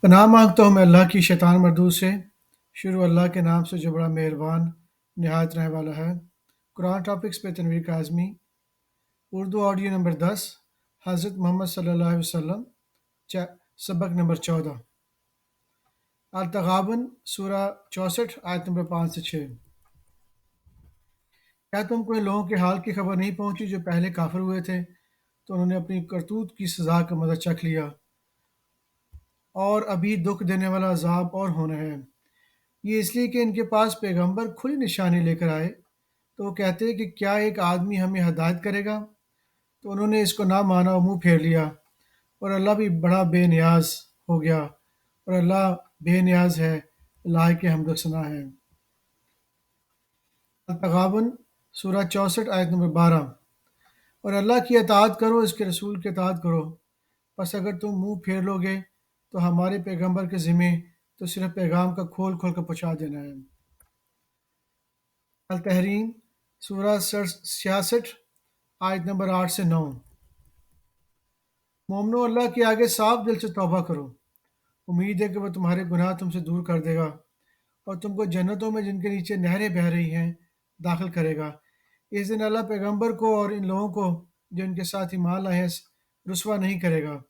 पनाह मांगता हूँ मैं अल्लाह की शैतान मरदूद से। शुरू अल्लाह के नाम से जो बड़ा मेहरबान नहायत रहने वाला है। कुरान टॉपिक्स पे तनवीर काज़मी। उर्दू ऑडियो नंबर 10, हज़रत मोहम्मद सल्लल्लाहु अलैहि वसल्लम। सबक नंबर 14, अल तगाबन, सूरा 64, आयत नंबर 5 से 6। क्या तुमको इन लोगों के हाल की खबर नहीं पहुंची जो पहले काफिर हुए थे, तो उन्होंने अपनी करतूत की सज़ा का मज़ा चख लिया, और अभी दुख देने वाला अजाब और होना है। ये इसलिए कि इनके पास पैगंबर खुली निशानी लेकर आए, तो वो कहते हैं कि क्या एक आदमी हमें हदायत करेगा। तो उन्होंने इसको ना माना और मुंह फेर लिया, और अल्लाह भी बड़ा बेनियाज हो गया, और अल्लाह बेनियाज है, लायक हम्द सना है। तगाबन, सूरा 64, आयत नंबर 12। और अल्लाह की अताअत करो, इसके रसूल की अताअत करो। बस अगर तुम मुंह फेर लोगे तो हमारे पैगंबर के ज़िम्मे तो सिर्फ पैगाम का खोल खोल कर पहुँचा देना है। अल तहरीम, सूरा 66, आयत नंबर 8 से 9। मोमनो, अल्लाह के आगे साफ दिल से तौबा करो। उम्मीद है कि वह तुम्हारे गुनाह तुमसे दूर कर देगा, और तुमको जन्नतों में जिनके नीचे नहरें बह रही हैं दाखिल करेगा। इस दिन अल्लाह पैगंबर को और इन लोगों को जो इनके साथ ईमान लाए हैं रुसवा नहीं करेगा,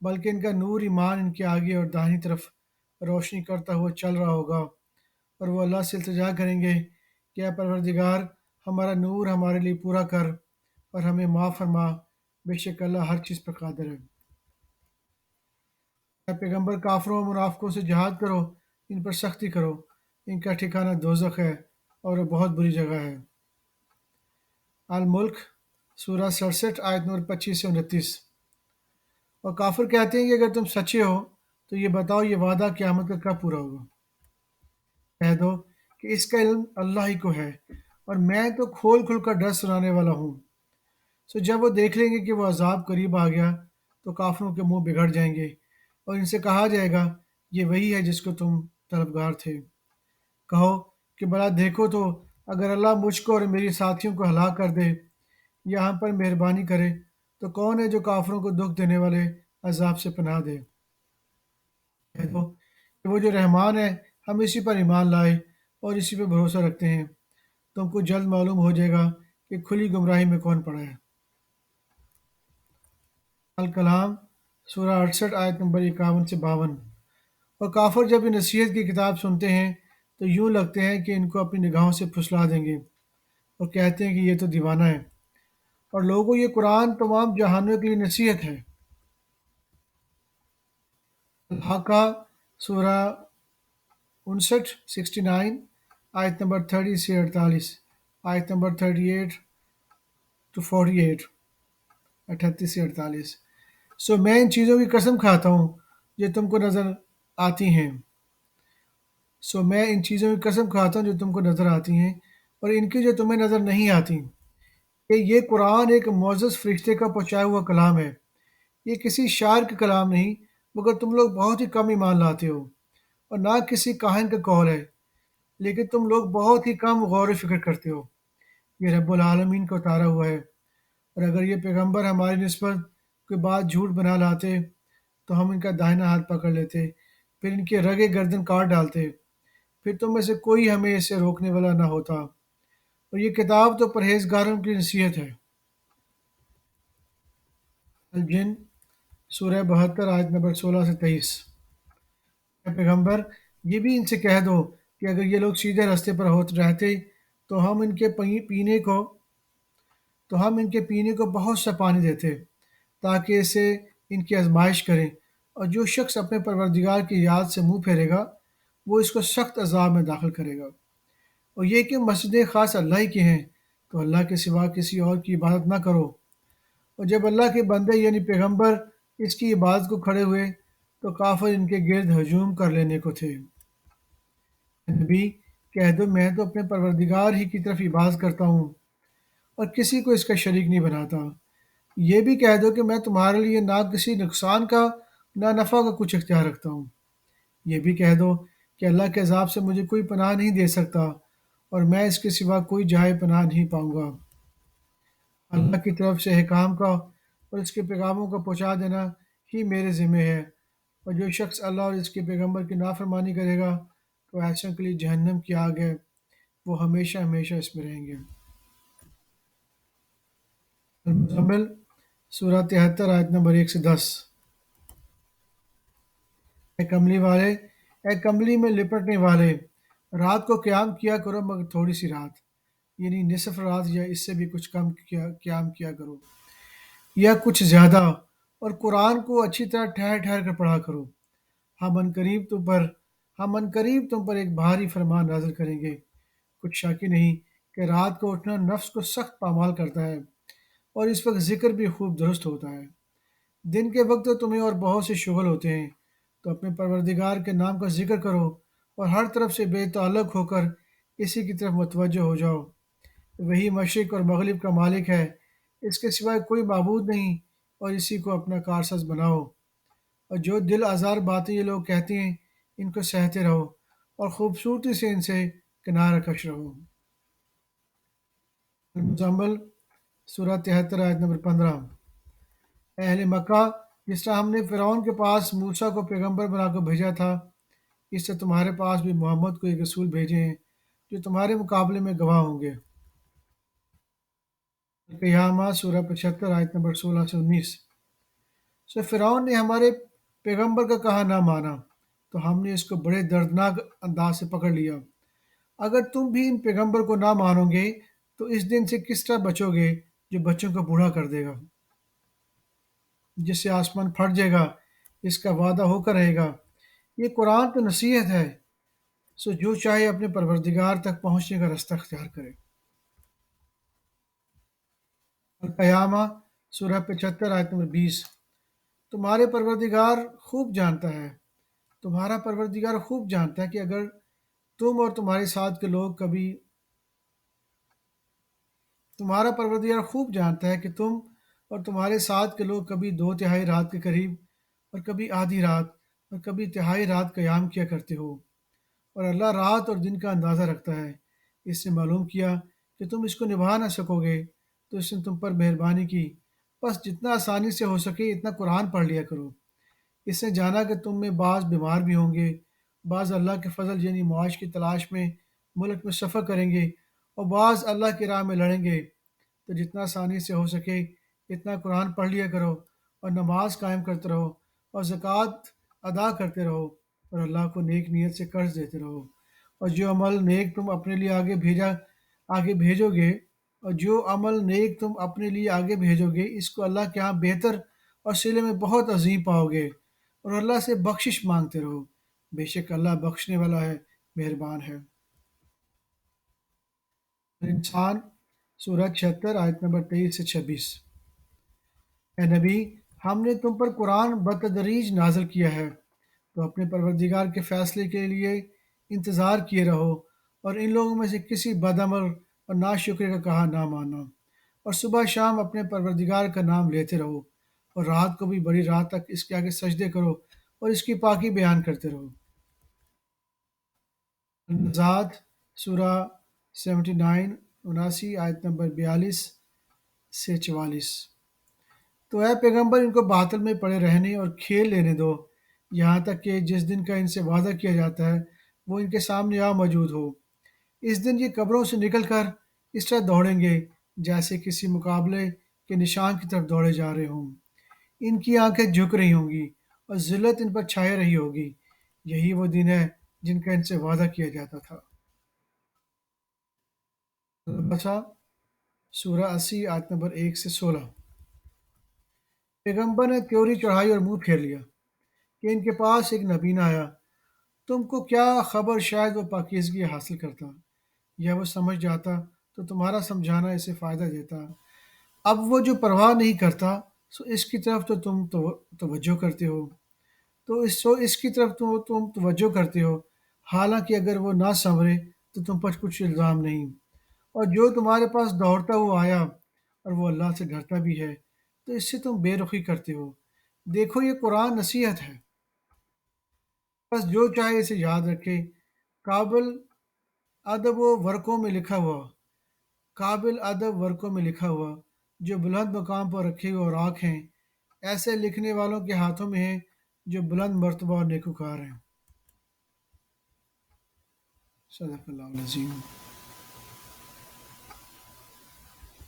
बल्कि इनका नूर ईमान इनके आगे और दाहिनी तरफ रोशनी करता हुआ चल रहा होगा, और वो अल्लाह से इल्तिजा करेंगे कि ऐ परवरदिगार, हमारा नूर हमारे लिए पूरा कर और हमें माफ़ फरमा, बेशक अल्लाह हर चीज़ पर कादिर है। ऐ पैगंबर, काफिरों और मुनाफिकों से जिहाद करो, इन पर सख्ती करो, इनका ठिकाना दोज़ख है और वो बहुत बुरी जगह है। अल मुल्क, सूरा 67, आयत नंबर 25 से 29। और काफिर कहते हैं कि अगर तुम सच्चे हो तो ये बताओ, ये वादा क़यामत का कब पूरा होगा। कह दो कि इसका इल्म अल्लाह ही को है, और मैं तो खोल खोल कर डर सुनाने वाला हूँ। सो जब वो देख लेंगे कि वो अजाब करीब आ गया, तो काफिरों के मुंह बिगड़ जाएंगे, और इनसे कहा जाएगा, ये वही है जिसको तुम तलबगार थे। कहो कि भला देखो तो, अगर अल्लाह मुझको और मेरे साथियों को हलाक कर दे या हम पर मेहरबानी करे, तो कौन है जो काफिरों को दुख देने वाले अजाब से पनाह दे। कह दो कि वो जो रहमान है, हम इसी पर ईमान लाए और इसी पर भरोसा रखते हैं। तुमको जल्द मालूम हो जाएगा कि खुली गुमराही में कौन पड़ा है। अल कलाम, सूरा 68, आयत नंबर 51 से 52। और काफिर जब ये नसीहत की किताब सुनते हैं तो यूं लगते हैं कि इनको अपनी निगाहों से फुसला देंगे, और कहते हैं कि ये तो दीवाना है। और लोगों, ये कुरान तमाम जहानों के लिए नसीहत है। अल हाका, सूरा 59, 69, आयत नंबर 30 से 48, आयत नंबर 38 टू 48, 38 से 48। सो मैं इन चीज़ों की कसम खाता हूँ जो तुमको नज़र आती हैं। सो मैं इन चीज़ों की कसम खाता हूँ जो तुमको नज़र आती हैं, और इनकी जो तुम्हें नज़र नहीं आती, कि ये कुरान एक मुअज़्ज़ज़ फरिश्ते का पहुँचाया हुआ कलाम है। ये किसी शायर का कलाम नहीं, मगर तुम लोग बहुत ही कम ईमान लाते हो, और ना किसी काहिन का कौल है, लेकिन तुम लोग बहुत ही कम गौर व फिक्र करते हो। ये रब्बुल आलमीन का उतारा हुआ है, और अगर ये पैगंबर हमारी निस्बत कोई बात झूठ बना लाते तो हम इनका दाहिना हाथ पकड़ लेते, फिर इनके रगे गर्दन काट डालते, फिर तुम में से कोई हमें इससे रोकने वाला ना होता। और ये किताब तो परहेजगारों की नसीहत है। अल जिन, सूरह 72, आयत नंबर 16 से 23। पैगंबर, ये भी इनसे कह दो कि अगर ये लोग सीधे रास्ते पर होते रहते तो हम इनके पीने को बहुत सा पानी देते, ताकि इसे इनकी आजमाइश करें, और जो शख्स अपने परवरदिगार की याद से मुंह फेरेगा वो इसको सख्त अजाब में दाखिल करेगा। और ये कि मस्जिदें ख़ास अल्लाह ही की हैं, तो अल्लाह के सिवा किसी और की इबादत ना करो। और जब अल्लाह के बंदे यानी पैगंबर इसकी इबादत को खड़े हुए, तो काफिर इनके गिर्द हजूम कर लेने को थे। नबी, कह दो, मैं तो अपने परवरदिगार ही की तरफ इबादत करता हूँ और किसी को इसका शरीक नहीं बनाता। ये भी कह दो कि मैं तुम्हारे लिए ना किसी नुकसान का ना नफ़ा का कुछ इख्तियार रखता हूँ। ये भी कह दो कि अल्लाह के अज़ाब से मुझे कोई पनाह नहीं दे सकता, और मैं इसके सिवा कोई जाए पनाह नहीं पाऊँगा। अल्लाह की तरफ से अहकाम का और इसके पैगामों को पहुँचा देना ही मेरे ज़िम्मे है, اور جو شخص اللہ اور اس کے پیغمبر کی نافرمانی کرے گا تو ایسوں کے لیے جہنم کی آگ ہے، وہ ہمیشہ ہمیشہ اس میں رہیں گے۔ المزمل سورہ 73 آیت نمبر 1 سے 10۔ اے کملی والے، اے کملی میں لپٹنے والے، رات کو قیام کیا کرو مگر تھوڑی سی رات، یعنی نصف رات یا اس سے بھی کچھ کم قیام کیا کرو یا کچھ زیادہ، اور قرآن کو اچھی طرح ٹھہر ٹھہر کر پڑھا کرو۔ ہم ان قریب تم پر ایک بھاری فرمان نازل کریں گے۔ کچھ شک ہی نہیں کہ رات کو اٹھنا نفس کو سخت پامال کرتا ہے، اور اس وقت ذکر بھی خوب درست ہوتا ہے۔ دن کے وقت تو تمہیں اور بہت سے شغل ہوتے ہیں، تو اپنے پروردگار کے نام کا ذکر کرو اور ہر طرف سے بے تعلق ہو کر اسی کی طرف متوجہ ہو جاؤ۔ وہی مشرق اور مغرب کا مالک ہے، اس کے سوائے کوئی معبود نہیں، اور اسی کو اپنا کارساز بناؤ۔ اور جو دل آزار باتیں یہ لوگ کہتے ہیں ان کو سہتے رہو، اور خوبصورتی سے ان سے کنارہ کش رہو۔ المزمل سورہ 73 آیت نمبر 15۔ اے اہل مکہ، جس طرح ہم نے فرعون کے پاس موسیٰ کو پیغمبر بنا کر بھیجا تھا، اس سے تمہارے پاس بھی محمد کو ایک رسول بھیجے ہیں جو تمہارے مقابلے میں گواہ ہوں گے۔ قیامہ سورہ 75 آیت نمبر 16 سے 19۔ فرعون نے ہمارے پیغمبر کا کہا نہ مانا تو ہم نے اس کو بڑے دردناک انداز سے پکڑ لیا۔ اگر تم بھی ان پیغمبر کو نہ مانو گے تو اس دن سے کس طرح بچو گے جو بچوں کو بوڑھا کر دے گا، جس سے آسمان پھٹ جائے گا، اس کا وعدہ ہو کر رہے گا۔ یہ قرآن تو نصیحت ہے، سو جو چاہے اپنے پروردگار تک پہنچنے کا رستہ اختیار کرے۔ القیامہ سورہ 75 آیت نمبر 20۔ تمہارے پروردگار خوب جانتا ہے تمہارا پروردگار خوب جانتا ہے کہ اگر تم اور تمہارے ساتھ کے لوگ کبھی تمہارا پروردگار خوب جانتا ہے کہ تم اور تمہارے ساتھ کے لوگ کبھی دو تہائی رات کے قریب اور کبھی آدھی رات اور کبھی تہائی رات قیام کیا کرتے ہو، اور اللہ رات اور دن کا اندازہ رکھتا ہے۔ اس نے معلوم کیا کہ تم اس کو نبھا نہ سکو گے تو اس نے تم پر مہربانی کی، بس جتنا آسانی سے ہو سکے اتنا قرآن پڑھ لیا کرو۔ اس نے جانا کہ تم میں بعض بیمار بھی ہوں گے، بعض اللہ کے فضل یعنی معاش کی تلاش میں ملک میں سفر کریں گے، اور بعض اللہ کی راہ میں لڑیں گے، تو جتنا آسانی سے ہو سکے اتنا قرآن پڑھ لیا کرو، اور نماز قائم کرتے رہو، اور زکوٰۃ ادا کرتے رہو، اور اللہ کو نیک نیت سے قرض دیتے رہو۔ اور جو عمل نیک تم اپنے لیے آگے بھیجو گے اور جو عمل نیک تم اپنے لیے آگے بھیجو گے اس کو اللہ کے ہاں بہتر اور صلے میں بہت عظیم پاؤ گے، اور اللہ سے بخشش مانگتے رہو، بے شک اللہ بخشنے والا ہے، مہربان ہے۔ انسان سورہ 76 آیت نمبر 23 سے 26۔ اے نبی، ہم نے تم پر قرآن بتدریج نازل کیا ہے، تو اپنے پروردگار کے فیصلے کے لیے انتظار کیے رہو، اور ان لوگوں میں سے کسی بدعمل اور ناشکرے کا کہا نہ ماننا، اور صبح شام اپنے پروردگار کا نام لیتے رہو، اور رات کو بھی بڑی رات تک اس کے آگے سجدے کرو اور اس کی پاکی بیان کرتے رہو۔ النزعات سورہ 79 آیت نمبر 42 سے 44۔ تو اے پیغمبر ان کو باطل میں پڑے رہنے اور کھیل لینے دو، یہاں تک کہ جس دن کا ان سے وعدہ کیا جاتا ہے وہ ان کے سامنے موجود ہو۔ اس دن یہ قبروں سے نکل کر اس طرح دوڑیں گے جیسے کسی مقابلے کے نشان کی طرف دوڑے جا رہے ہوں۔ ان کی آنکھیں جھک رہی ہوں گی اور ذلت ان پر چھائے رہی ہوگی۔ یہی وہ دن ہے جن کا ان سے وعدہ کیا جاتا تھا۔ البتہ سورہ 80 آیت نمبر 1 سے 16۔ پیغمبر نے تیوری چڑھائی اور منہ پھیر لیا کہ ان کے پاس ایک نبی نہ آیا۔ تم کو کیا خبر، شاید وہ پاکیزگی حاصل کرتا یا وہ سمجھ جاتا تو تمہارا سمجھانا اسے فائدہ دیتا۔ اب وہ جو پرواہ نہیں کرتا سو اس کی طرف تو تم توجہ کرتے ہو اس کی طرف تو تم توجہ کرتے ہو، حالانکہ اگر وہ نہ سنورے تو تم پر کچھ الزام نہیں۔ اور جو تمہارے پاس دوڑتا ہوا آیا اور وہ اللہ سے ڈرتا بھی ہے تو اس سے تم بے رخی کرتے ہو۔ دیکھو یہ قرآن نصیحت ہے، بس جو چاہے اسے یاد رکھے۔ قابل ادب و ورقوں میں لکھا ہوا قابل ادب ورقوں میں لکھا ہوا جو بلند مقام پر رکھے ہوئے اوراق ہیں، ایسے لکھنے والوں کے ہاتھوں میں ہیں جو بلند مرتبہ اور نیکوکار ہیں۔ صدق اللہ العظیم۔